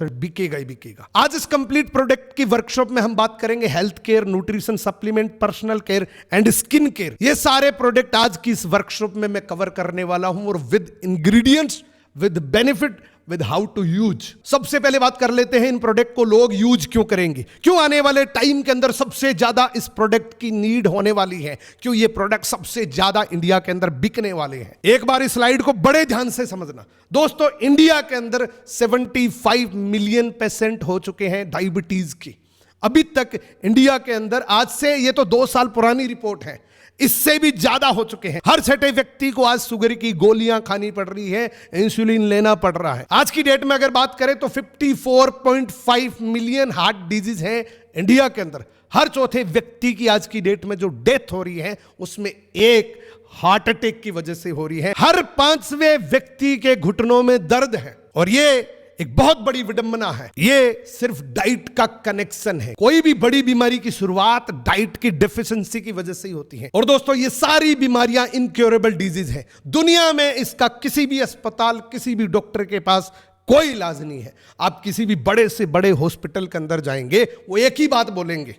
तो बिकेगा ही बिकेगा। आज इस कंप्लीट प्रोडक्ट की वर्कशॉप में हम बात करेंगे health care, nutrition supplement, personal care and skin care. ये सारे प्रोडक्ट आज की इस वर्कशॉप में मैं कवर करने वाला हूं, और with ingredients, with benefit, with how to use. सबसे पहले बात कर लेते हैं इन प्रोडक्ट को लोग यूज क्यों करेंगे, क्यों आने वाले टाइम के अंदर सबसे ज्यादा इस प्रोडक्ट की नीड होने वाली है, क्यों ये प्रोडक्ट सबसे ज्यादा इंडिया के अंदर बिकने वाले हैं। एक बार इस स्लाइड को बड़े ध्यान से समझना दोस्तों। इंडिया के अंदर 75 मिलियन पेशेंट हो चुके हैं डायबिटीज की। अभी तक इंडिया के अंदर, आज से ये तो 2 साल पुरानी रिपोर्ट है, इससे भी ज्यादा हो चुके हैं। हर छठे व्यक्ति को आज शुगर की गोलियां खानी पड़ रही है, इंसुलिन लेना पड़ रहा है। आज की डेट में अगर बात करें तो 54.5 मिलियन हार्ट डिजीज है इंडिया के अंदर। हर चौथे व्यक्ति की आज की डेट में जो डेथ हो रही है उसमें एक हार्ट अटैक की वजह से हो रही है। हर 5वें व्यक्ति के घुटनों में दर्द है, और ये एक बहुत बड़ी विडंबना है। ये सिर्फ डाइट का कनेक्शन है। कोई भी बड़ी बीमारी की शुरुआत डाइट की डेफिशिएंसी की वजह से ही होती है। और दोस्तों ये सारी बीमारियां इनक्योरेबल डिजीज है। दुनिया में इसका किसी भी अस्पताल, किसी भी डॉक्टर के पास कोई इलाज नहीं है। आप किसी भी बड़े से बड़े हॉस्पिटल के अंदर जाएंगे, वो एक ही बात बोलेंगे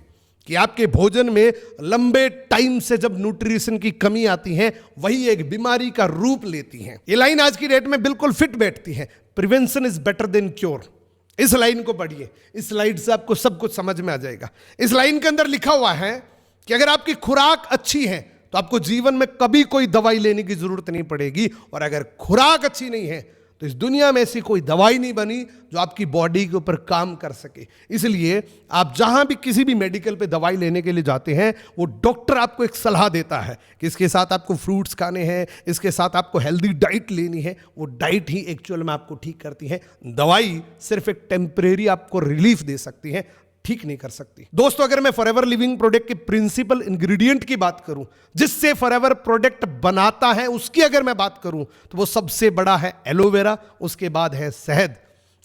कि आपके भोजन में लंबे टाइम से जब न्यूट्रिशन की कमी आती है, वही एक बीमारी का रूप लेती है। ये लाइन आज की डेट में बिल्कुल फिट बैठती है। Prevention is better than cure. इस लाइन को पढ़िए, इस स्लाइड से आपको सब कुछ समझ में आ जाएगा। इस लाइन के अंदर लिखा हुआ है कि अगर आपकी खुराक अच्छी है तो आपको जीवन में कभी कोई दवाई लेने की जरूरत नहीं पड़ेगी, और अगर खुराक अच्छी नहीं है तो इस दुनिया में ऐसी कोई दवाई नहीं बनी जो आपकी बॉडी के ऊपर काम कर सके। इसलिए आप जहां भी किसी भी मेडिकल पे दवाई लेने के लिए जाते हैं, वो डॉक्टर आपको एक सलाह देता है कि इसके साथ आपको फ्रूट्स खाने हैं, इसके साथ आपको हेल्दी डाइट लेनी है। वो डाइट ही एक्चुअल में आपको ठीक करती है। दवाई सिर्फ एक टेम्परेरी आपको रिलीफ दे सकती है, ठीक नहीं कर सकती। दोस्तों अगर मैं फॉरएवर लिविंग प्रोडक्ट के प्रिंसिपल इंग्रेडिएंट की बात करूं, जिससे फॉरएवर प्रोडक्ट बनाता है, उसकी अगर मैं बात करूं तो वो सबसे बड़ा है एलोवेरा, उसके बाद है शहद।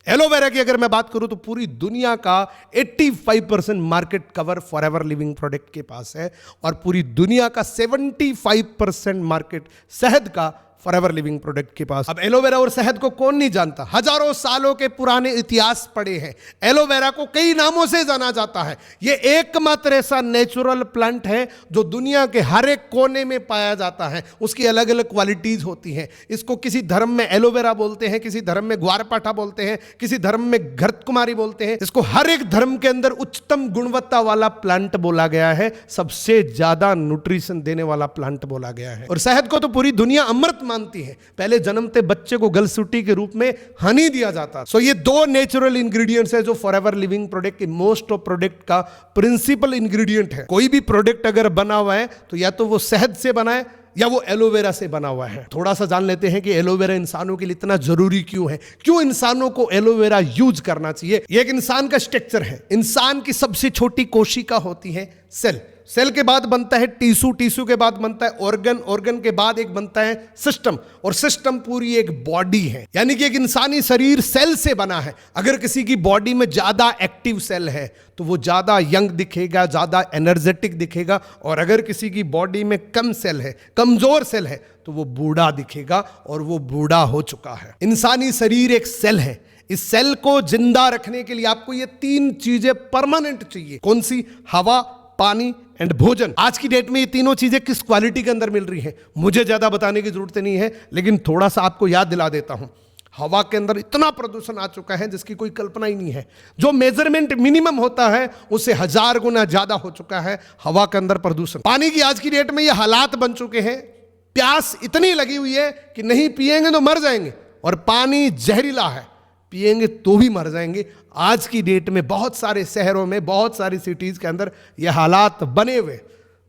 एलोवेरा की अगर मैं बात करूं तो पूरी दुनिया का 85% market cover forever living product के पास है, और पूरी दुनिया का 75% मार्केट शहद का फॉरएवर लिविंग प्रोडक्ट के पास। अब एलोवेरा और शहद को कौन नहीं जानता, हजारों सालों के पुराने इतिहास पड़े हैं। एलोवेरा को कई नामों से जाना जाता है। ये एकमात्र ऐसा नेचुरल प्लांट है जो दुनिया के हर एक कोने में पाया जाता है। उसकी अलग अलग क्वालिटीज होती हैं। इसको किसी धर्म में एलोवेरा बोलते हैं, किसी धर्म में ग्वारपाठा बोलते हैं, किसी धर्म में घृतकुमारी बोलते हैं। इसको हर एक धर्म के अंदर उच्चतम गुणवत्ता वाला प्लांट बोला गया है, सबसे ज्यादा न्यूट्रिशन देने वाला प्लांट बोला गया है। और शहद को तो पूरी दुनिया अमृत मानती है। पहले जन्मते बच्चे को गलसूटी के रूप में हनी दिया जाता। सो ये 2 नेचुरल इंग्रेडिएंट्स है जो फॉरएवर लिविंग प्रोडक्ट के मोस्ट ऑफ प्रोडक्ट का प्रिंसिपल इंग्रेडिएंट है। कोई भी प्रोडक्ट अगर बना हुआ है तो या तो वो शहद से बना है या वो एलोवेरा से बना हुआ है। थोड़ा सा जान लेते हैं कि एलोवेरा इंसानों के लिए इतना जरूरी क्यों है, क्यों इंसानों को एलोवेरा यूज करना चाहिए। ये एक इंसान का स्ट्रक्चर है। इंसान की सबसे छोटी कोशिका होती है सेल। सेल के बाद बनता है टिश्यू, टिश्यू के बाद बनता है ऑर्गन, ऑर्गन के बाद एक बनता है सिस्टम, और सिस्टम पूरी एक बॉडी है। यानी कि एक इंसानी शरीर सेल से बना है। अगर किसी की बॉडी में ज्यादा एक्टिव सेल है तो वो ज्यादा यंग दिखेगा, ज्यादा एनर्जेटिक दिखेगा, और अगर किसी की बॉडी में कम सेल है, कमजोर सेल है, तो वो बूढ़ा दिखेगा, और वो बूढ़ा हो चुका है। इंसानी शरीर एक सेल है। इस सेल को जिंदा रखने के लिए आपको ये 3 चीजें परमानेंट चाहिए। कौन सी? हवा, पानी एंड भोजन। आज की डेट में ये तीनों चीजें किस क्वालिटी के अंदर मिल रही हैं मुझे ज्यादा बताने की जरूरत नहीं है, लेकिन थोड़ा सा आपको याद दिला देता हूं। हवा के अंदर इतना प्रदूषण आ चुका है जिसकी कोई कल्पना ही नहीं है। जो मेजरमेंट मिनिमम होता है उससे 1000 गुना ज्यादा हो चुका है हवा के अंदर प्रदूषण। पानी की आज की डेट में ये हालात बन चुके हैं, प्यास इतनी लगी हुई है कि नहीं पिएंगे तो मर जाएंगे, और पानी जहरीला है, पिएंगे तो भी मर जाएंगे। आज की डेट में बहुत सारे शहरों में, बहुत सारी सिटीज के अंदर ये हालात बने हुए।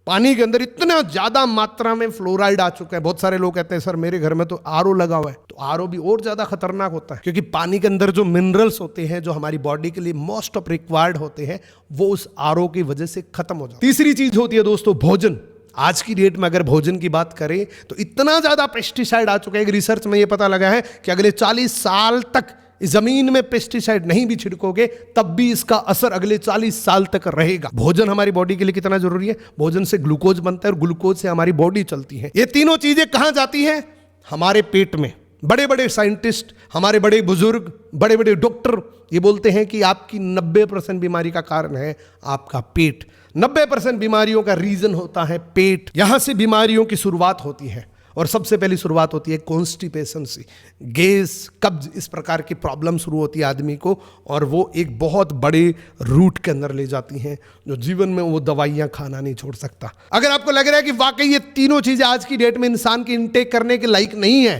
पानी के अंदर इतना ज्यादा मात्रा में फ्लोराइड आ चुका है। बहुत सारे लोग कहते हैं सर मेरे घर में तो आरओ लगा हुआ है, तो आरओ भी और ज्यादा खतरनाक होता है, क्योंकि पानी के अंदर जो मिनरल्स होते हैं जो हमारी बॉडी के लिए मोस्ट ऑफ रिक्वायर्ड होते हैं, वो उस आरओ की वजह से खत्म हो जाते हैं। तीसरी चीज होती है दोस्तों भोजन। आज की डेट में अगर भोजन की बात करें तो इतना ज्यादा पेस्टिसाइड आ चुका है। रिसर्च में यह पता लगा है कि अगले 40 साल तक जमीन में पेस्टिसाइड नहीं भी छिड़कोगे तब भी इसका असर अगले 40 साल तक रहेगा। भोजन हमारी बॉडी के लिए कितना जरूरी है। भोजन से ग्लूकोज बनता है और ग्लूकोज से हमारी बॉडी चलती है। ये तीनों चीजें कहां जाती हैं? हमारे पेट में। बड़े बड़े साइंटिस्ट, हमारे बड़े बुजुर्ग, बड़े बड़े डॉक्टर ये बोलते हैं कि आपकी 90% बीमारी का कारण है आपका पेट। 90% बीमारियों का रीजन होता है पेट। यहां से बीमारियों की शुरुआत होती है और सबसे पहली शुरुआत होती है कॉन्स्टिपेशन से। गैस, कब्ज, इस प्रकार की प्रॉब्लम शुरू होती है आदमी को और वो एक बहुत बड़े रूट के अंदर ले जाती हैं जो जीवन में वो दवाइयां खाना नहीं छोड़ सकता। अगर आपको लग रहा है कि वाकई ये तीनों चीजें आज की डेट में इंसान की इनटेक करने के लायक नहीं है,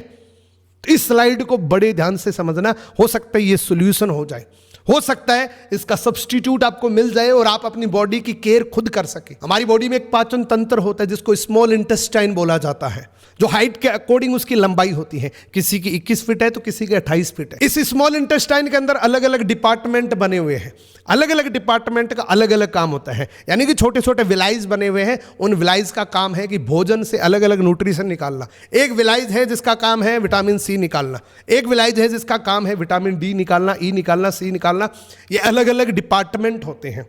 तो इस स्लाइड को बड़े ध्यान से समझना। हो सकता है ये सोल्यूशन हो जाए, हो सकता है इसका सब्स्टिट्यूट आपको मिल जाए और आप अपनी बॉडी की केयर खुद कर सके। हमारी बॉडी में एक पाचन तंत्र होता है जिसको स्मॉल इंटेस्टाइन बोला जाता है, जो हाइट के अकॉर्डिंग उसकी लंबाई होती है। किसी की 21 फीट है तो किसी की 28 फीट है। इस स्मॉल इंटेस्टाइन के अंदर अलग अलग डिपार्टमेंट बने हुए हैं। अलग अलग डिपार्टमेंट का अलग अलग काम होता है, यानी कि छोटे छोटे विलाइज बने हुए हैं। उन विलाइज का काम है कि भोजन से अलग अलग न्यूट्रिशन निकालना। एक विलाइज है जिसका काम है विटामिन सी निकालना, एक विलाइज है जिसका काम है विटामिन डी निकालना, ई निकालना, सी निकालना। ये अलग अलग डिपार्टमेंट होते हैं।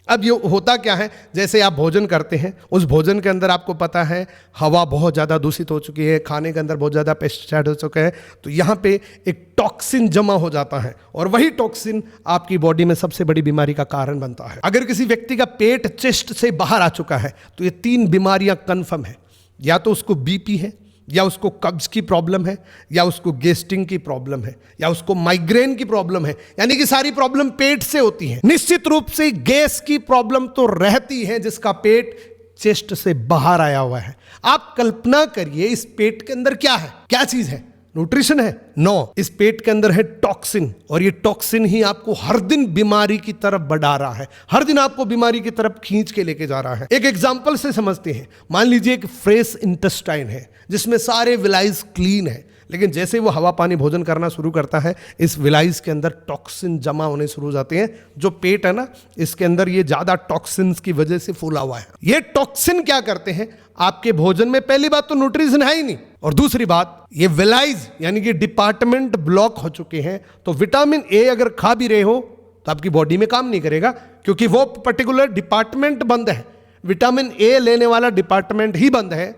अब ये होता क्या है, जैसे आप भोजन करते हैं, उस भोजन के अंदर आपको पता है हवा बहुत ज़्यादा दूषित हो चुकी है, खाने के अंदर बहुत ज़्यादा पेस्टिसाइड हो चुके हैं, तो यहाँ पे एक टॉक्सिन जमा हो जाता है और वही टॉक्सिन आपकी बॉडी में सबसे बड़ी बीमारी का कारण बनता है। अगर किसी व्यक्ति का पेट चेस्ट से बाहर आ चुका है तो ये 3 बीमारियां कन्फर्म है। या तो उसको बीपी है, या उसको कब्ज की प्रॉब्लम है, या उसको गैस्ट्रिक की प्रॉब्लम है, या उसको माइग्रेन की प्रॉब्लम है, यानी कि सारी प्रॉब्लम पेट से होती है। निश्चित रूप से गैस की प्रॉब्लम तो रहती है जिसका पेट चेस्ट से बाहर आया हुआ है। आप कल्पना करिए इस पेट के अंदर क्या है, क्या चीज है? न्यूट्रिशन है? नो, इस पेट के अंदर है टॉक्सिन, और ये टॉक्सिन ही आपको हर दिन बीमारी की तरफ बढ़ा रहा है, हर दिन आपको बीमारी की तरफ खींच के लेके जा रहा है। एक एग्जांपल से समझते हैं। मान लीजिए एक फ्रेश इंटेस्टाइन है जिसमें सारे विलाइज क्लीन है, लेकिन जैसे वो हवा पानी भोजन करना शुरू करता है इस विलाइज के अंदर टॉक्सिन जमा होने शुरू हो जाते हैं। जो पेट है ना, इसके अंदर ये ज्यादा टॉक्सिन्स की वजह से फूला हुआ है। ये टॉक्सिन क्या करते हैं आपके भोजन में? पहली बात तो न्यूट्रिशन है ही नहीं, और दूसरी बात ये विलाइज यानी कि डिपार्टमेंट ब्लॉक हो चुके हैं। तो विटामिन ए अगर खा भी रहे हो तो आपकी बॉडी में काम नहीं करेगा, क्योंकि वो पर्टिकुलर डिपार्टमेंट बंद है। विटामिन ए लेने वाला डिपार्टमेंट ही बंद है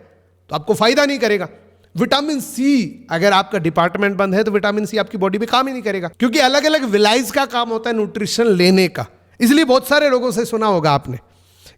तो आपको फायदा नहीं करेगा। विटामिन सी, अगर आपका डिपार्टमेंट बंद है तो विटामिन सी आपकी बॉडी में काम ही नहीं करेगा, क्योंकि अलग अलग विलाइज का काम होता है न्यूट्रिशन लेने का। इसलिए बहुत सारे लोगों से सुना होगा आपने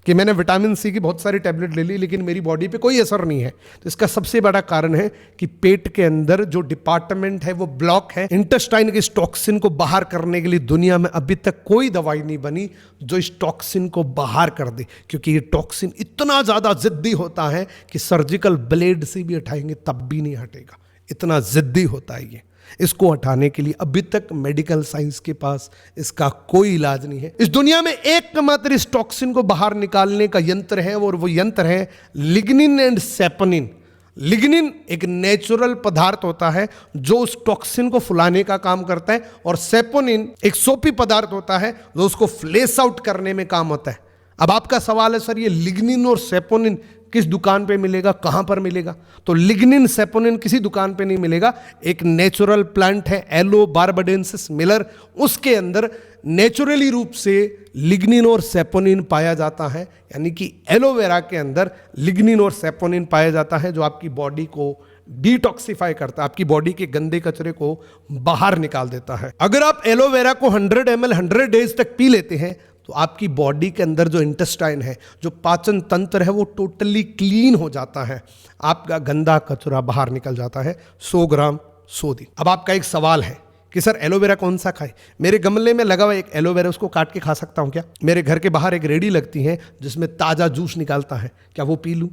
कि मैंने विटामिन सी की बहुत सारी टैबलेट ले ली लेकिन मेरी बॉडी पे कोई असर नहीं है। तो इसका सबसे बड़ा कारण है कि पेट के अंदर जो डिपार्टमेंट है वो ब्लॉक है। इंटेस्टाइन के इस टॉक्सिन को बाहर करने के लिए दुनिया में अभी तक कोई दवाई नहीं बनी जो इस टॉक्सिन को बाहर कर दे, क्योंकि ये टॉक्सिन इतना ज़्यादा जिद्दी होता है कि सर्जिकल ब्लेड से भी हटाएंगे तब भी नहीं हटेगा, इतना जिद्दी होता है ये। इसको हटाने के लिए अभी तक मेडिकल साइंस के पास इसका कोई इलाज नहीं है। इस दुनिया में एकमात्र इस टॉक्सिन को बाहर निकालने का यंत्र है, और वो यंत्र है लिग्निन एंड सेपोनिन। लिग्निन एक नेचुरल पदार्थ होता है जो उस टॉक्सिन को फुलाने का काम करता है, और सेपोनिन एक सोपी पदार्थ होता है जो उसको फ्लेश आउट करने में काम होता है। अब आपका सवाल है सर ये लिग्निन और सेपोनिन किस दुकान पे मिलेगा, कहां पर मिलेगा? तो लिग्निन सेपोनिन किसी दुकान पे नहीं मिलेगा। एक नेचुरल प्लांट है एलो बारबाडेंसिस मिलर, उसके अंदर नेचुरली रूप से लिग्निन और सेपोनिन पाया जाता है, यानी कि एलोवेरा के अंदर लिग्निन और सेपोनिन पाया जाता है जो आपकी बॉडी को डिटॉक्सिफाई करता है, आपकी बॉडी के गंदे कचरे को बाहर निकाल देता है। अगर आप एलोवेरा को 100 ml 100 डेज तक पी लेते हैं तो आपकी बॉडी के अंदर जो इंटेस्टाइन है, जो पाचन तंत्र है, वो टोटली क्लीन हो जाता है। आपका गंदा कचरा बाहर निकल जाता है 100 ग्राम 100 दिन। अब आपका एक सवाल है कि सर एलोवेरा कौन सा खाए? मेरे गमले में लगा हुआ एक एलोवेरा, उसको काट के खा सकता हूँ क्या? मेरे घर के बाहर एक रेडी लगती है जिसमें ताज़ा जूस निकालता है, क्या वो पी लूँ?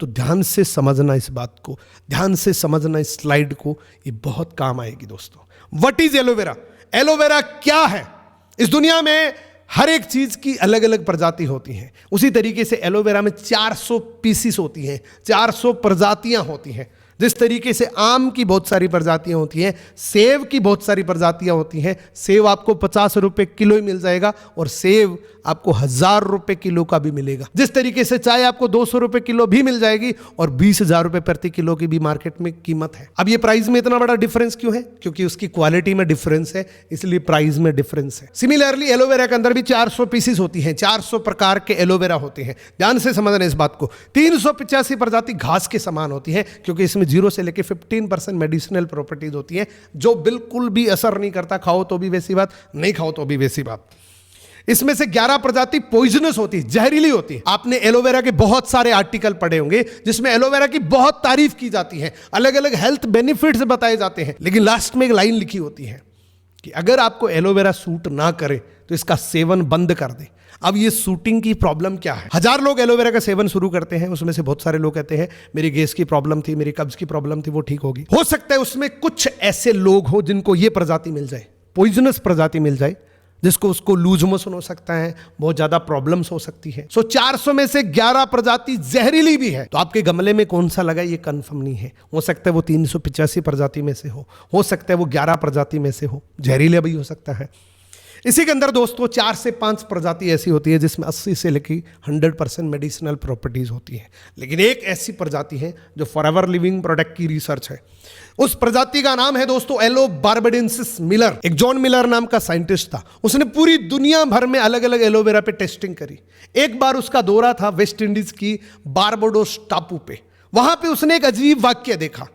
तो ध्यान से समझना इस बात को, ध्यान से समझना इस स्लाइड को, ये बहुत काम आएगी दोस्तों। What is aloe vera? एलोवेरा क्या है? इस दुनिया में हर एक चीज की अलग अलग प्रजाति होती हैं। उसी तरीके से एलोवेरा में 400 पीसीस होती हैं, 400 प्रजातियां होती हैं। जिस तरीके से आम की बहुत सारी प्रजातियां होती हैं, सेब की बहुत सारी प्रजातियां होती हैं। सेब आपको 50 रुपए किलो ही मिल जाएगा और सेब आपको 1000 रुपए किलो का भी मिलेगा। जिस तरीके से चाय आपको 200 रुपए किलो भी मिल जाएगी और 20,000 रुपए प्रति किलो की भी मार्केट में कीमत है। अब ये प्राइस में इतना बड़ा डिफरेंस क्यों है? क्योंकि उसकी क्वालिटी में डिफरेंस है, इसलिए प्राइस में डिफरेंस है। सिमिलरली एलोवेरा के अंदर भी 400 पीसीस होती हैं, 400 प्रकार के एलोवेरा होते हैं। ध्यान से समझना इस बात को। 385 प्रजाति घास के समान होती है, क्योंकि इसमें 0 से लेके 15% मेडिसिनल प्रॉपर्टीज होती हैं जो बिल्कुल भी असर नहीं करता, खाओ तो भी वैसी बात, नहीं खाओ तो भी वैसी बात। इसमें से 11 प्रजाति पॉइजनस होती है, जहरीली होती है। आपने एलोवेरा के बहुत सारे आर्टिकल पढ़े होंगे जिसमें एलोवेरा की बहुत तारीफ की जाती है, अलग अलग हेल्थ बेनिफिट्स बताए जाते हैं, लेकिन लास्ट में एक लाइन लिखी होती है कि अगर आपको एलोवेरा सूट ना करे तो इसका सेवन बंद कर दे। अब ये सूटिंग की प्रॉब्लम क्या है? 1000 लोग एलोवेरा का सेवन शुरू करते हैं, उसमें से बहुत सारे लोग कहते हैं मेरी गैस की प्रॉब्लम थी, मेरी कब्ज की प्रॉब्लम थी, वो ठीक होगी। हो सकता है उसमें कुछ ऐसे लोग हो जिनको ये प्रजाति मिल जाए, पॉइजनस प्रजाति मिल जाए, जिसको उसको लूज मोशन हो सकता है, बहुत ज्यादा प्रॉब्लम्स हो सकती है। 400 में से 11 प्रजाति जहरीली भी है। तो आपके गमले में कौन सा लगा ये कंफर्म नहीं है। हो सकता है वो 385 प्रजाति में से हो सकता है वो 11 प्रजाति में से हो, जहरीला भी हो सकता है। इसी के अंदर दोस्तों 4 से 5 प्रजाति ऐसी होती है जिसमें 80 से लेकर 100% मेडिसिनल प्रॉपर्टीज होती है, लेकिन एक ऐसी प्रजाति है जो फॉरएवर लिविंग प्रोडक्ट की रिसर्च है। उस प्रजाति का नाम है दोस्तों एलो बारबेडेंसिस मिलर। एक जॉन मिलर नाम का साइंटिस्ट था, उसने पूरी दुनिया भर में अलग अलग एलोवेरा पे टेस्टिंग करी। एक बार उसका दौरा था वेस्ट इंडीज की बारबाडोस टापू पे। वहां पे उसने एक अजीब वाक्य देखा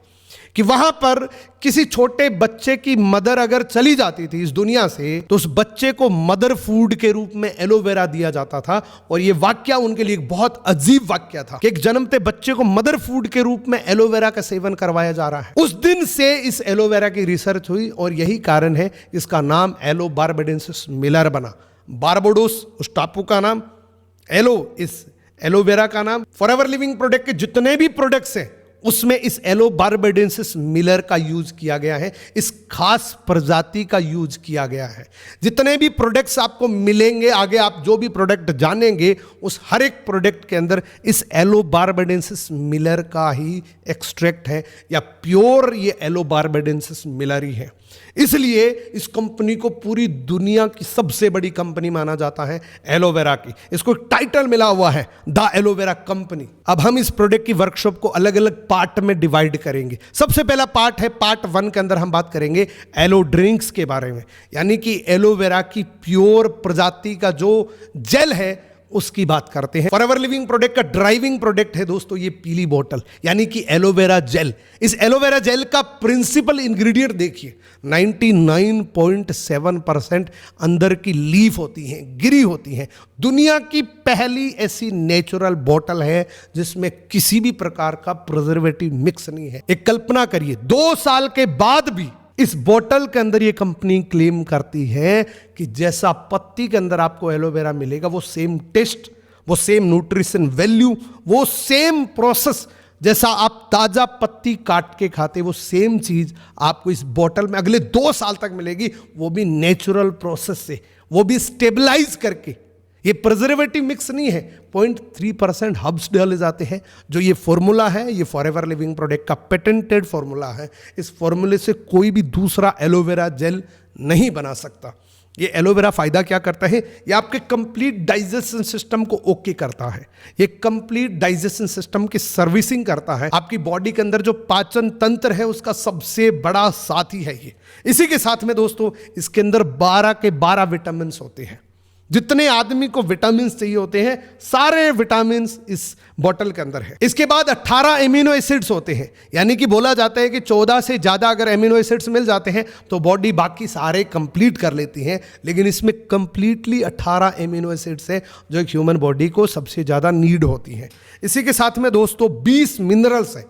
कि वहां पर किसी छोटे बच्चे की मदर अगर चली जाती थी इस दुनिया से तो उस बच्चे को मदर फूड के रूप में एलोवेरा दिया जाता था। और यह वाक्य उनके लिए एक बहुत अजीब वाक्य था कि एक जन्मते बच्चे को मदर फूड के रूप में एलोवेरा का सेवन करवाया जा रहा है। उस दिन से इस एलोवेरा की रिसर्च हुई और यही कारण है इसका नाम एलो बारबेडेंसिस मिलर बना। बारबाडोस उस टापू का नाम, एलो इस एलोवेरा का नाम। फॉरएवर लिविंग प्रोडक्ट के जितने भी प्रोडक्ट्स हैं उसमें इस एलो बारबेडेंसिस मिलर का यूज किया गया है, इस खास प्रजाति का यूज किया गया है। जितने भी प्रोडक्ट्स आपको मिलेंगे आगे, आप जो भी प्रोडक्ट जानेंगे उस हर एक प्रोडक्ट के अंदर इस एलो बारबेडेंसिस मिलर का ही एक्सट्रैक्ट है या प्योर ये एलो बारबेडेंसिस मिलर ही है। इसलिए इस कंपनी को पूरी दुनिया की सबसे बड़ी कंपनी माना जाता है एलोवेरा की। इसको एक टाइटल मिला हुआ है द एलोवेरा कंपनी। अब हम इस प्रोडक्ट की वर्कशॉप को अलग अलग पार्ट में डिवाइड करेंगे। सबसे पहला पार्ट है पार्ट 1 के अंदर हम बात करेंगे एलो ड्रिंक्स के बारे में, यानी कि एलोवेरा की प्योर प्रजाति का जो जेल है उसकी बात करते हैं। फॉरएवर लिविंग प्रोडक्ट का ड्राइविंग प्रोडक्ट है दोस्तों ये पीली बोतल, यानी कि एलोवेरा जेल। इस एलोवेरा जेल का प्रिंसिपल इंग्रेडिएंट देखिए, 99.7% अंदर की लीफ होती हैं, गिरी होती हैं। दुनिया की पहली ऐसी नेचुरल बोतल है जिसमें किसी भी प्रकार का प्रिजर्वेटिव मिक्स नहीं है। एक कल्पना करिए 2 साल के बाद भी इस बोतल के अंदर ये कंपनी क्लेम करती है कि जैसा पत्ती के अंदर आपको एलोवेरा मिलेगा वो सेम टेस्ट, वो सेम न्यूट्रिशन वैल्यू, वो सेम प्रोसेस, जैसा आप ताजा पत्ती काट के खाते वो सेम चीज आपको इस बोतल में अगले 2 साल तक मिलेगी, वो भी नेचुरल प्रोसेस से, वो भी स्टेबलाइज करके। ये प्रिजर्वेटिव मिक्स नहीं है, 0.3% हर्ब्स डाले जाते हैं। जो ये फॉर्मूला है ये फॉरएवर लिविंग प्रोडक्ट का पेटेंटेड फॉर्मूला है। इस फॉर्मूले से कोई भी दूसरा एलोवेरा जेल नहीं बना सकता। ये एलोवेरा फायदा क्या करता है, ये आपके कंप्लीट डाइजेशन सिस्टम को ओके करता है। ये कंप्लीट डाइजेशन सिस्टम की सर्विसिंग करता है। आपकी बॉडी के अंदर जो पाचन तंत्र है उसका सबसे बड़ा साथी है ये। इसी के साथ में दोस्तों इसके अंदर 12 के 12 विटामिन होते हैं। जितने आदमी को विटामिन चाहिए होते हैं सारे विटामिन इस बोतल के अंदर है। इसके बाद 18 एमिनो एसिड्स होते हैं, यानी कि बोला जाता है कि 14 से ज्यादा अगर एमिनो एसिड्स मिल जाते हैं तो बॉडी बाकी सारे कंप्लीट कर लेती है, लेकिन इसमें कंप्लीटली 18 एमिनो एसिड्स है जो एक ह्यूमन बॉडी को सबसे ज्यादा नीड होती है। इसी के साथ में दोस्तों 20 मिनरल्स है,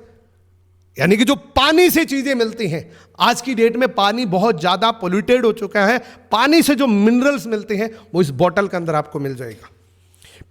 यानी कि जो पानी से चीजें मिलती हैं। आज की डेट में पानी बहुत ज्यादा पोल्यूटेड हो चुका है, पानी से जो मिनरल्स मिलते हैं वो इस बोतल के अंदर आपको मिल जाएगा।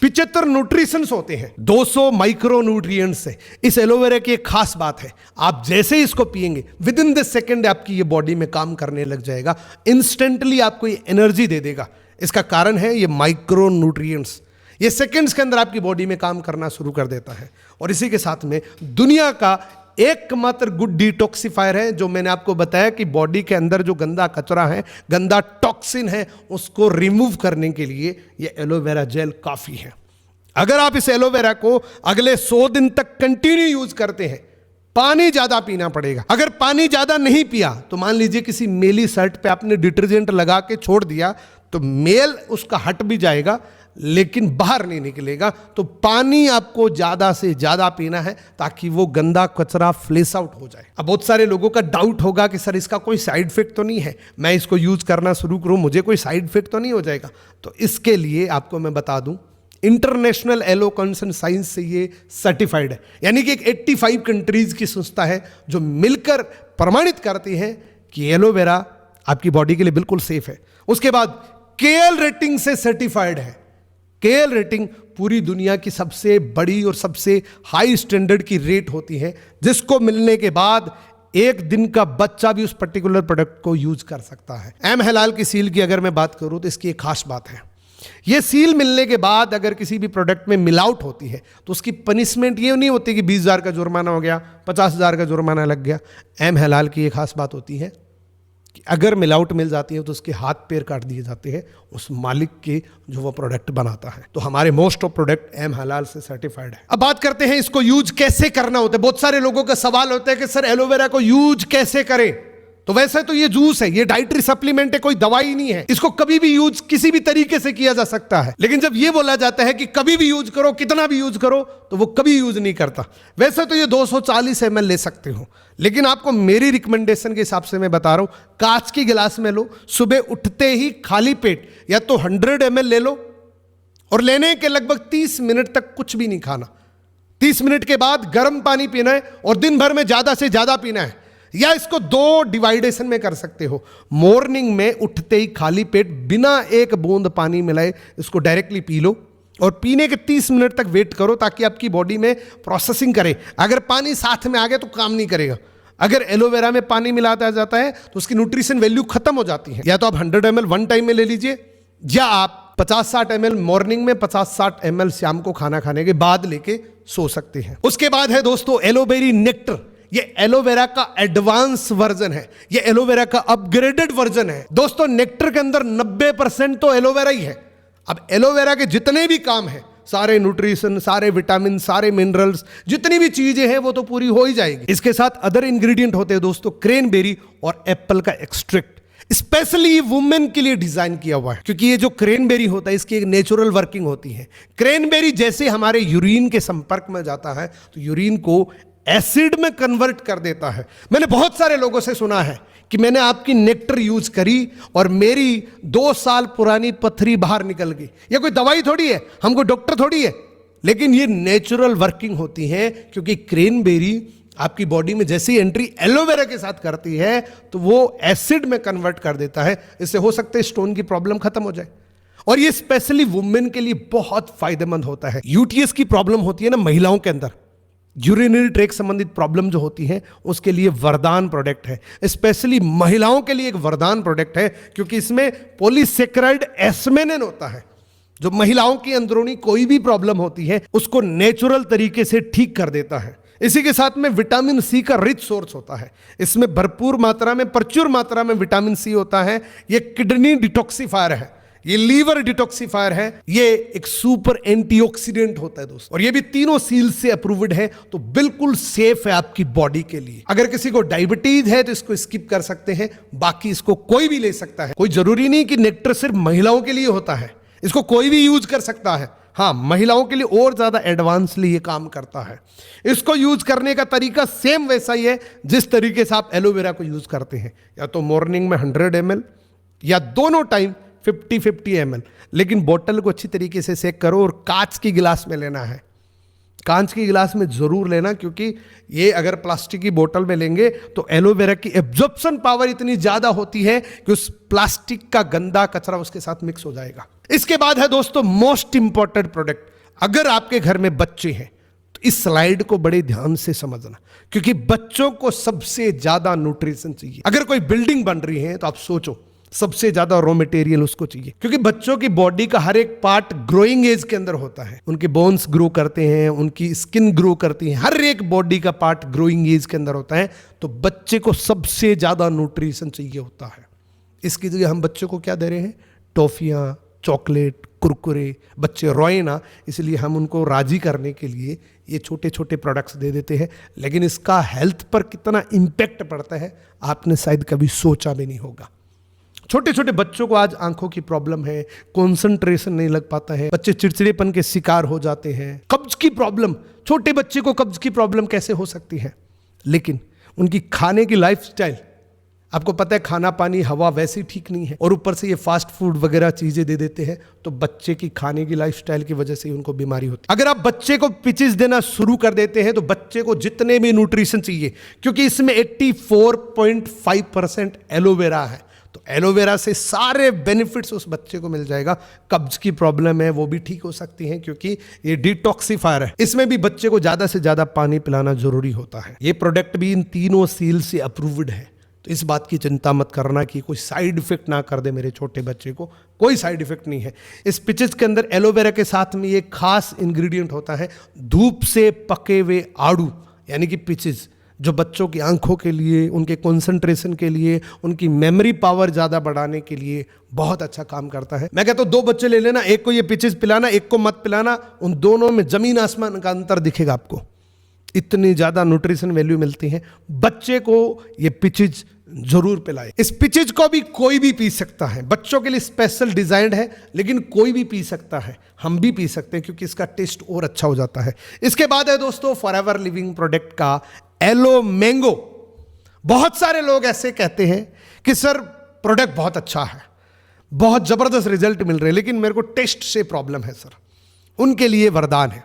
75 न्यूट्रिशंस होते हैं, 200 माइक्रो न्यूट्रिएंट्स है। इस एलोवेरा की एक खास बात है, आप जैसे ही इसको पिएंगे विद इन द सेकेंड आपकी ये बॉडी में काम करने लग जाएगा, इंस्टेंटली आपको ये एनर्जी दे देगा। इसका कारण है ये माइक्रो न्यूट्रिएंट्स, ये सेकेंड्स के अंदर आपकी बॉडी में काम करना शुरू कर देता है। और इसी के साथ में दुनिया का एकमात्र गुड डिटॉक्सिफायर है, जो मैंने आपको बताया कि बॉडी के अंदर जो गंदा कचरा है, गंदा टॉक्सिन है, उसको रिमूव करने के लिए ये एलोवेरा जेल काफी है। अगर आप इस एलोवेरा को अगले 100 दिन तक कंटिन्यू यूज करते हैं, पानी ज्यादा पीना पड़ेगा। अगर पानी ज्यादा नहीं पिया तो मान लीजिए किसी मेली शर्ट पे आपने डिटर्जेंट लगा के छोड़ दिया तो मेल उसका हट भी जाएगा, लेकिन बाहर नहीं निकलेगा। तो पानी आपको ज्यादा से ज्यादा पीना है ताकि वो गंदा कचरा फ्लेश आउट हो जाए। अब बहुत सारे लोगों का डाउट होगा कि सर इसका कोई साइड इफेक्ट तो नहीं है, मैं इसको यूज करना शुरू करूं मुझे कोई साइड इफेक्ट तो नहीं हो जाएगा? तो इसके लिए आपको मैं बता दूं, इंटरनेशनल एलो कंसर्न साइंस से ये सर्टिफाइड है, यानी कि एक 85 कंट्रीज की संस्था है जो मिलकर प्रमाणित करती है कि एलोवेरा आपकी बॉडी के लिए बिल्कुल सेफ है। उसके बाद केएल रेटिंग से सर्टिफाइड है। केएल रेटिंग पूरी दुनिया की सबसे बड़ी और सबसे हाई स्टैंडर्ड की रेट होती है, जिसको मिलने के बाद एक दिन का बच्चा भी उस पर्टिकुलर प्रोडक्ट को यूज कर सकता है। एम हलाल की सील की अगर मैं बात करूं तो इसकी एक खास बात है, यह सील मिलने के बाद अगर किसी भी प्रोडक्ट में मिलावट होती है तो उसकी पनिशमेंट ये नहीं होती कि 20,000 का जुर्माना हो गया, 50,000 का जुर्माना लग गया। एम हलाल की एक खास बात होती है कि अगर मिलावट मिल जाती है तो उसके हाथ पैर काट दिए जाते हैं उस मालिक के जो वो प्रोडक्ट बनाता है। तो हमारे मोस्ट ऑफ प्रोडक्ट एम हलाल से सर्टिफाइड है। अब बात करते हैं इसको यूज कैसे करना होता है। बहुत सारे लोगों का सवाल होता है कि सर एलोवेरा को यूज कैसे करें? तो वैसे तो ये जूस है, ये डाइटरी सप्लीमेंट है, कोई दवाई नहीं है। इसको कभी भी यूज किसी भी तरीके से किया जा सकता है, लेकिन जब ये बोला जाता है कि कभी भी यूज करो, कितना भी यूज करो, तो वो कभी यूज नहीं करता। वैसे तो ये 240 ml ले सकते हो, लेकिन आपको मेरी रिकमेंडेशन के हिसाब से मैं बता रहा हूं, कांच की गिलास में लो, सुबह उठते ही खाली पेट या तो 100 ml ले लो और लेने के लगभग 30 मिनट तक कुछ भी नहीं खाना। 30 मिनट के बाद गर्म पानी पीना है और दिन भर में ज्यादा से ज्यादा पीना है। या इसको 2 डिवाइडेशन में कर सकते हो। मॉर्निंग में उठते ही खाली पेट बिना एक बूंद पानी मिलाए इसको डायरेक्टली पी लो और पीने के 30 मिनट तक वेट करो ताकि आपकी बॉडी में प्रोसेसिंग करे। अगर पानी साथ में आ गया तो काम नहीं करेगा। अगर एलोवेरा में पानी मिलाता जाता है तो उसकी न्यूट्रिशन वैल्यू खत्म हो जाती है। या तो आप 100 ml वन टाइम में ले लीजिए, या आप 50-60 ml मॉर्निंग में, 50-60 ml शाम को खाना खाने के बाद लेके सो सकते हैं। उसके बाद है दोस्तों एलोवेरी नेक्टर। ये एलोवेरा का एडवांस वर्जन है, ये एलोवेरा का अपग्रेडेड वर्जन है। दोस्तों नेक्टर के अंदर 90% तो एलोवेरा ही है। अब एलोवेरा के जितने भी काम है, सारे न्यूट्रिशन, सारे विटामिन, सारे मिनरल्स, जितनी भी चीजें हैं वो तो पूरी हो ही जाएगी। इसके साथ अदर इंग्रेडिएंट होते हैं दोस्तों, क्रेनबेरी और एप्पल का एक्सट्रैक्ट, स्पेशली वुमेन के लिए डिजाइन किया हुआ है, क्योंकि ये जो क्रेनबेरी होता है इसकी एक नेचुरल वर्किंग होती है। क्रेनबेरी जैसे हमारे यूरिन के संपर्क में जाता है तो यूरिन को एसिड में कन्वर्ट कर देता है। मैंने बहुत सारे लोगों से सुना है कि मैंने आपकी नेक्टर यूज करी और मेरी 2 साल पुरानी पथरी बाहर निकल गई। ये कोई दवाई थोड़ी है, हमको डॉक्टर थोड़ी है, लेकिन ये नेचुरल वर्किंग होती है, क्योंकि क्रेनबेरी आपकी बॉडी में जैसी एंट्री एलोवेरा के साथ करती है तो वो एसिड में कन्वर्ट कर देता है। इससे हो सकता है स्टोन की प्रॉब्लम खत्म हो जाए। और ये स्पेशली वुमेन के लिए बहुत फायदेमंद होता है। यूटीएस की प्रॉब्लम होती है ना महिलाओं के अंदर, यूरिनरी ट्रैक संबंधित प्रॉब्लम जो होती है, उसके लिए वरदान प्रोडक्ट है। स्पेशली महिलाओं के लिए एक वरदान प्रोडक्ट है, क्योंकि इसमें पॉलीसेकेराइड एस्मेनिन होता है, जो महिलाओं की अंदरूनी कोई भी प्रॉब्लम होती है उसको नेचुरल तरीके से ठीक कर देता है। इसी के साथ में विटामिन सी का रिच सोर्स होता है। इसमें भरपूर मात्रा में, प्रचुर मात्रा में विटामिन सी होता है। ये किडनी डिटॉक्सिफायर है, ये लीवर डिटॉक्सिफायर है, ये एक सुपर एंटीऑक्सीडेंट होता है दोस्तों। और ये भी तीनों सील से अप्रूव्ड है, तो बिल्कुल सेफ है आपकी बॉडी के लिए। अगर किसी को डायबिटीज है तो इसको स्किप कर सकते हैं, बाकी इसको कोई भी ले सकता है। कोई जरूरी नहीं कि नेक्टर सिर्फ महिलाओं के लिए होता है, इसको कोई भी यूज कर सकता है। हाँ, महिलाओं के लिए और ज्यादा एडवांसली ये काम करता है। इसको यूज करने का तरीका सेम वैसा ही है जिस तरीके से आप एलोवेरा को यूज करते हैं, या तो मॉर्निंग में 100 ml या दोनों टाइम 50-50 ml। लेकिन बोतल को अच्छी तरीके से सेक करो और कांच की गिलास में लेना है। कांच की गिलास में जरूर लेना, क्योंकि ये अगर प्लास्टिक की बोतल में लेंगे तो एलोवेरा की एब्जॉर्प्शन पावर इतनी ज्यादा होती है कि उस प्लास्टिक का गंदा कचरा उसके साथ मिक्स हो जाएगा। इसके बाद है दोस्तों मोस्ट इंपॉर्टेंट प्रोडक्ट। अगर आपके घर में बच्चे हैं तो इस स्लाइड को बड़े ध्यान से समझना, क्योंकि बच्चों को सबसे ज्यादा न्यूट्रिशन चाहिए। अगर कोई बिल्डिंग बन रही है तो आप सोचो सबसे ज्यादा रॉ मटेरियल उसको चाहिए, क्योंकि बच्चों की बॉडी का हर एक पार्ट ग्रोइंग एज के अंदर होता है। उनके बोन्स ग्रो करते हैं, उनकी स्किन ग्रो करती है, हर एक बॉडी का पार्ट ग्रोइंग एज के अंदर होता है। तो बच्चे को सबसे ज्यादा न्यूट्रिशन चाहिए होता है। इसकी जगह हम बच्चों को क्या दे रहे हैं? टॉफियां, चॉकलेट, कुरकुरे। बच्चे रोए ना, इसलिए हम उनको राजी करने के लिए ये छोटे छोटे प्रोडक्ट्स दे देते हैं, लेकिन इसका हेल्थ पर कितना इंपैक्ट पड़ता है आपने शायद कभी सोचा भी नहीं होगा। छोटे छोटे बच्चों को आज आंखों की प्रॉब्लम है, कंसंट्रेशन नहीं लग पाता है, बच्चे चिड़चिड़ेपन के शिकार हो जाते हैं, कब्ज की प्रॉब्लम। छोटे बच्चे को कब्ज की प्रॉब्लम कैसे हो सकती है? लेकिन उनकी खाने की लाइफस्टाइल, आपको पता है खाना पानी हवा वैसे ही ठीक नहीं है, और ऊपर से ये फास्ट फूड वगैरह चीजें दे देते हैं, तो बच्चे की खाने की लाइफस्टाइल की वजह से ही उनको बीमारी होती है। अगर आप बच्चे को पिचेस देना शुरू कर देते हैं तो बच्चे को जितने भी न्यूट्रिशन चाहिए, क्योंकि इसमें 84.5% एलोवेरा है, तो एलोवेरा से सारे बेनिफिट्स उस बच्चे को मिल जाएगा। कब्ज की प्रॉब्लम है वो भी ठीक हो सकती है, क्योंकि ये डिटॉक्सिफायर है। इसमें भी बच्चे को ज्यादा से ज्यादा पानी पिलाना जरूरी होता है। ये प्रोडक्ट भी इन तीनों सील से अप्रूव्ड है, तो इस बात की चिंता मत करना कि कोई साइड इफेक्ट ना कर दे मेरे छोटे बच्चे को। कोई साइड इफेक्ट नहीं है। इस पिचेस के अंदर एलोवेरा के साथ में ये खास इंग्रेडिएंट होता है, धूप से पके हुए आड़ू, यानी कि पिचेस, जो बच्चों की आंखों के लिए, उनके कंसंट्रेशन के लिए, उनकी मेमोरी पावर ज़्यादा बढ़ाने के लिए बहुत अच्छा काम करता है। मैं कहता हूँ 2 बच्चे ले लेना, एक को ये पिचेस पिलाना, एक को मत पिलाना, उन दोनों में जमीन आसमान का अंतर दिखेगा आपको। इतनी ज़्यादा न्यूट्रिशन वैल्यू मिलती है। बच्चे को ये पिचेस जरूर पिलाए। इस पिचेस को भी कोई भी पी सकता है, बच्चों के लिए स्पेशल डिजाइन्ड है, लेकिन कोई भी पी सकता है, हम भी पी सकते हैं, क्योंकि इसका टेस्ट और अच्छा हो जाता है। इसके बाद है दोस्तों फॉरएवर लिविंग प्रोडक्ट का एलो मैंगो। बहुत सारे लोग ऐसे कहते हैं कि सर प्रोडक्ट बहुत अच्छा है, बहुत जबरदस्त रिजल्ट मिल रहे हैं, लेकिन मेरे को टेस्ट से प्रॉब्लम है। सर उनके लिए वरदान है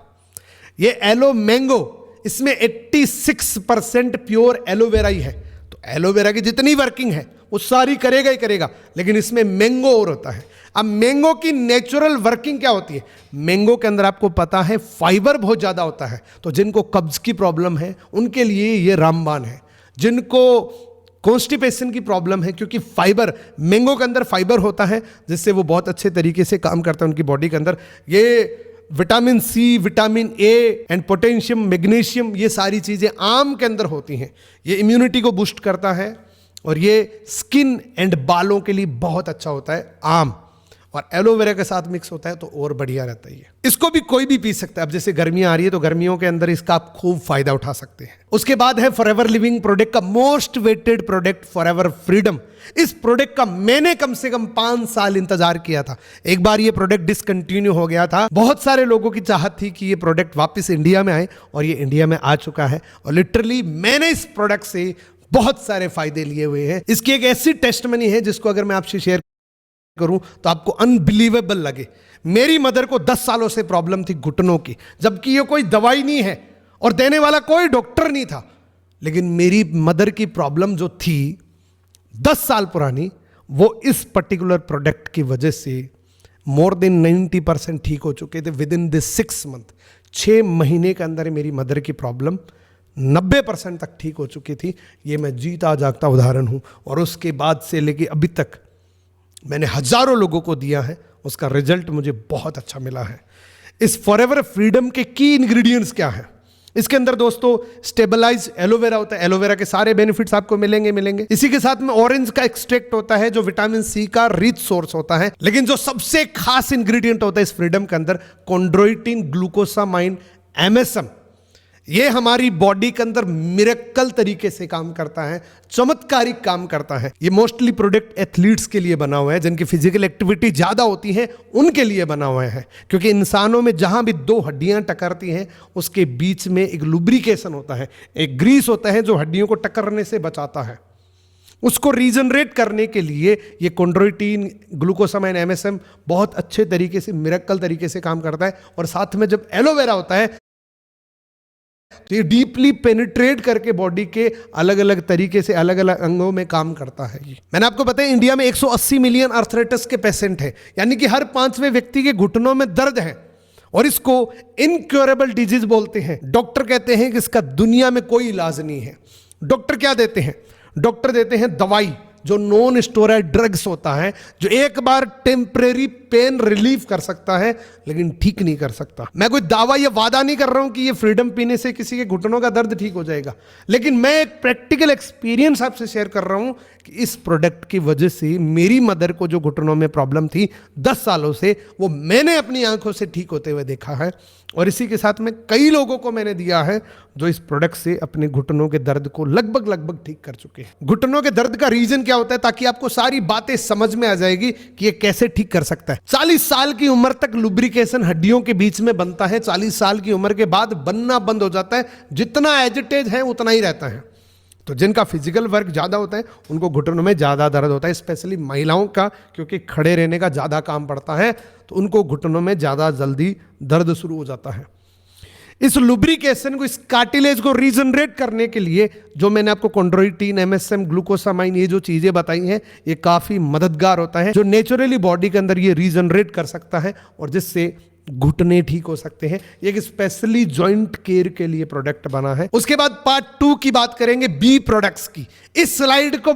ये एलो मैंगो। इसमें 86% प्योर एलोवेरा ही है, तो एलोवेरा की जितनी वर्किंग है वो सारी करेगा ही करेगा, लेकिन इसमें मैंगो और होता है। अब मैंगो की नेचुरल वर्किंग क्या होती है? मैंगो के अंदर आपको पता है फाइबर बहुत ज़्यादा होता है, तो जिनको कब्ज की प्रॉब्लम है उनके लिए ये रामबाण है। जिनको कॉन्स्टिपेशन की प्रॉब्लम है, क्योंकि फाइबर, मैंगो के अंदर फाइबर होता है, जिससे वो बहुत अच्छे तरीके से काम करता है उनकी बॉडी के अंदर। ये vitamin C, vitamin A and potassium, magnesium, ये सारी चीज़ें आम के अंदर होती हैं। ये इम्यूनिटी को बूस्ट करता है, और ये स्किन एंड बालों के लिए बहुत अच्छा होता है आम, और एलोवेरा के साथ मिक्स होता है तो और बढ़िया रहता है। इसको भी कोई भी पी सकता है। अब जैसे गर्मियां आ रही है तो गर्मियों के अंदर इसका आप खूब फायदा उठा सकते हैं। उसके बाद है फॉरएवर लिविंग प्रोडक्ट का most weighted product forever freedom. इस प्रोडक्ट का मैंने कम से कम 5 साल इंतजार किया था। एक बार ये प्रोडक्ट डिसकंटिन्यू हो गया था। बहुत सारे लोगों की चाहत थी कि ये प्रोडक्ट वापस इंडिया में आए, और ये इंडिया में आ चुका है, और लिटरली मैंने इस प्रोडक्ट से बहुत सारे फायदे लिए हुए हैं। इसकी एक ऐसी टेस्टमनी है जिसको अगर मैं आपसे शेयर करूं तो आपको अनबिलीवेबल लगे। मेरी मदर को 10 सालों से प्रॉब्लम थी घुटनों की, जबकि ये कोई दवाई नहीं है और देने वाला कोई डॉक्टर नहीं था, लेकिन मेरी मदर की प्रॉब्लम जो थी 10 साल पुरानी, वो इस पर्टिकुलर प्रोडक्ट की वजह से मोर देन 90% ठीक हो चुके थे विद इन दिस 6 मंथ। 6 महीने के अंदर मेरी मदर की प्रॉब्लम 90% तक ठीक हो चुकी थी। ये मैं जीता जागता उदाहरण हूँ, और उसके बाद से लेके अभी तक मैंने हजारों लोगों को दिया है, उसका रिजल्ट मुझे बहुत अच्छा मिला है। इस फॉरएवर फ्रीडम के की इंग्रेडिएंट्स क्या हैं? इसके अंदर दोस्तों स्टेबलाइज एलोवेरा होता है, एलोवेरा के सारे बेनिफिट्स आपको मिलेंगे। इसी के साथ में ऑरेंज का एक्सट्रैक्ट होता है, जो विटामिन सी का रिच सोर्स होता है। लेकिन जो सबसे खास इंग्रेडिएंट होता है इस फ्रीडम के अंदर, कॉन्ड्रोइटिन ग्लूकोसामाइन MSM, ये हमारी बॉडी के अंदर मिरेकल तरीके से काम करता है, चमत्कारिक काम करता है। ये मोस्टली प्रोडक्ट एथलीट्स के लिए बना हुआ है, जिनकी फिजिकल एक्टिविटी ज़्यादा होती है उनके लिए बना हुआ है, क्योंकि इंसानों में जहाँ भी 2 हड्डियाँ टकरती हैं उसके बीच में एक लुब्रिकेशन होता है, एक ग्रीस होता है जो हड्डियों को टकरने से बचाता है। उसको रीजनरेट करने के लिए ये कॉन्ड्रोइटिन ग्लूकोसामाइन MSM बहुत अच्छे तरीके से, मिरेकल तरीके से काम करता है। और साथ में जब एलोवेरा होता है तो ये डीपली पेनिट्रेट करके बॉडी के अलग अलग तरीके से अलग अलग अंगों में काम करता है। मैंने आपको बताया इंडिया में 180 मिलियन आर्थराइटिस के पेशेंट हैं, यानी कि हर 5वें व्यक्ति के घुटनों में दर्द है, और इसको इनक्योरेबल डिजीज बोलते हैं। डॉक्टर कहते हैं कि इसका दुनिया में कोई इलाज नहीं है। डॉक्टर क्या देते हैं? डॉक्टर देते हैं दवाई, जो नॉन स्टेरॉइड ड्रग्स होता है, जो एक बार टेम्परेरी पेन रिलीफ कर सकता है लेकिन ठीक नहीं कर सकता। मैं कोई दावा या वादा नहीं कर रहा हूं कि ये फ्रीडम पीने से किसी के घुटनों का दर्द ठीक हो जाएगा, लेकिन मैं एक प्रैक्टिकल एक्सपीरियंस आपसे शेयर कर रहा हूं कि इस प्रोडक्ट की वजह से मेरी मदर को जो घुटनों में प्रॉब्लम थी 10 सालों से, वो मैंने अपनी आंखों से ठीक होते हुए देखा है। और इसी के साथ में कई लोगों को मैंने दिया है जो इस प्रोडक्ट से अपने घुटनों के दर्द को लगभग ठीक कर चुके हैं। घुटनों के दर्द का रीजन क्या होता है, ताकि आपको सारी बातें समझ में आ जाएगी कि ये कैसे ठीक कर सकता है। 40 साल की उम्र तक लुब्रिकेशन हड्डियों के बीच में बनता है, 40 साल की उम्र के बाद बनना बंद हो जाता है। जितना एजिटेज है उतना ही रहता है। तो जिनका फिजिकल वर्क ज़्यादा होता है उनको घुटनों में ज़्यादा दर्द होता है, स्पेशली महिलाओं का, क्योंकि खड़े रहने का ज़्यादा काम पड़ता है तो उनको घुटनों में ज़्यादा जल्दी दर्द शुरू हो जाता है। इस लुब्रिकेशन को, इस कार्टिलेज को रीजनरेट करने के लिए जो मैंने आपको कॉन्ड्रोइटिन, एमएसएम, ग्लूकोसामाइन, ये जो चीज़ें बताई हैं, ये काफ़ी मददगार होता है, जो नेचुरली बॉडी के अंदर ये रीजनरेट कर सकता है और जिससे घुटने ठीक हो सकते हैं। एक स्पेशली जॉइंट केयर के लिए प्रोडक्ट बना है। उसके बाद पार्ट 2 की बात करेंगे बी प्रोडक्ट्स की। इस स्लाइड को